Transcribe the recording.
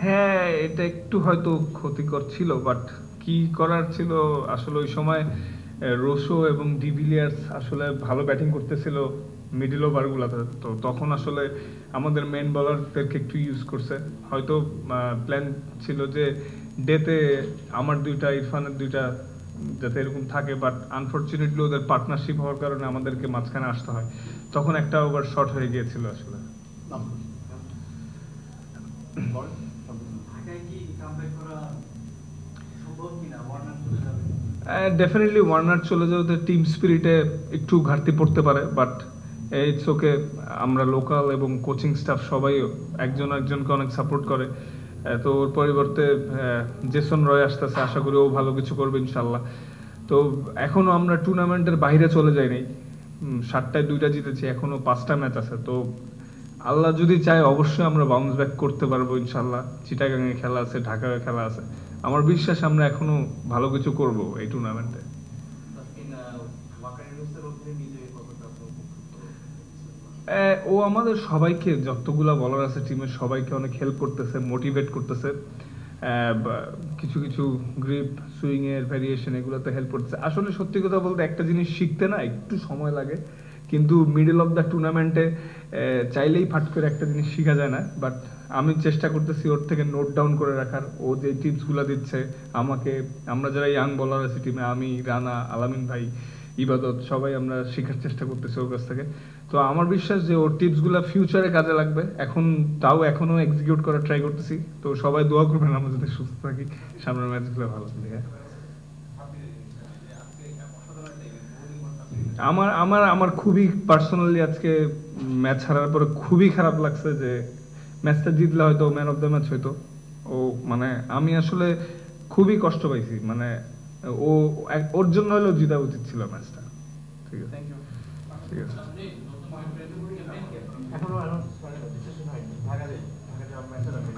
হ্যাঁ, এটা একটু হয়তো ক্ষতিকর ছিল, বাট কি করার ছিল আসলে ওই সময় রোসো এবং ডিভিলিয়ার্স আসলে ভালো ব্যাটিং করতেছিল মিডল ওভারগুলোতে। তো তখন আসলে আমাদের মেন বোলারদেরকে একটু ইউজ করছে। হয়তো প্ল্যান ছিল যে ডেতে আমার দুইটা, ইরফানের দুইটা যাতে এরকম থাকে, বাট আনফর্চুনেটলি ওদের পার্টনারশিপ হওয়ার কারণে আমাদেরকে মাঝখানে আসতে হয়। তখন একটা ওভার শর্ট হয়ে গিয়েছিল আসলে। ডেফিনেটলি ওয়ার্নার চলে যাওয়াতে টিম স্পিরিটে একটু ঘাটতি পড়তে পারে, বাট ইটস ওকে। আমরা লোকাল এবং কোচিং স্টাফ সবাই একজন একজনকে অনেক সাপোর্ট করে। তো ওর পরিবর্তে জেসন রয় আসতেছে, আশা করি ও ভালো কিছু করবে ইনশাল্লাহ। তো এখনো আমরা টুর্নামেন্টের বাইরে চলে যাইনি। 7টায় 2টা জিতেছি, এখনো 5টা ম্যাচ আছে। তো আল্লাহ যদি চায় অবশ্যই আমরা বাউন্স ব্যাক করতে পারবো ইনশাল্লাহ। চিটাগাংয়ে খেলা আছে, ঢাকায় খেলা আছে। আমার বিশ্বাস আমরা এখনো ভালো কিছু করব এই টুর্নামেন্টে। ও আমাদের সবাইকে, যতগুলা বলার আছে টিমের সবাইকে অনেক হেল্প করতেছে, মোটিভেট করতেছে। কিছু কিছু গ্রিপ সুইং এর ভ্যারিয়েশন এগুলোতে হেল্প করতেছে। আসলে সত্যি কথা বলতে একটা জিনিস শিখতে না একটু সময় লাগে, কিন্তু মিডল অফ দ্য টুর্নামেন্টে চাইলেই ফাট করে একটা জিনিস শেখা যায় না। বাট আমি চেষ্টা করতেছি ওর থেকে নোট ডাউন করে রাখার, ও যে টিপসগুলো দিচ্ছে আমাকে। আমরা যারা ইয়াং বলার আছি টিমে, আমি, রানা, আলামিন ভাই, ইবাদত, সবাই আমরা শেখার চেষ্টা করতেছি ওর কাছ থেকে। তো আমার বিশ্বাস যে ওর টিপসগুলো ফিউচারে কাজে লাগবে। এখন তাও এখনো এক্সিকিউট করার ট্রাই করতেছি। তো সবাই দোয়া করবেন আমরা যাতে সুস্থ থাকি, সামনের ম্যাচগুলো ভালো দেখে। আমার আমার আমার খুবই পার্সোনালি আজকে ম্যাচ হারার পরে খুবই খারাপ লাগছে যে ম্যাচটা জিতলে হয়তো ম্যান অফ দ্য ম্যাচ হইতো ও। মানে আমি আসলে খুবই কষ্ট পাইছি। মানে ও ওর জন্য হলেও জিতা উচিত ছিল ম্যাচটা। ঠিক আছে, ঠিক আছে। এখনো ডিসিশন হয়নি ঢাকা ঢাকা যাওয়ার ম্যাচের আগে।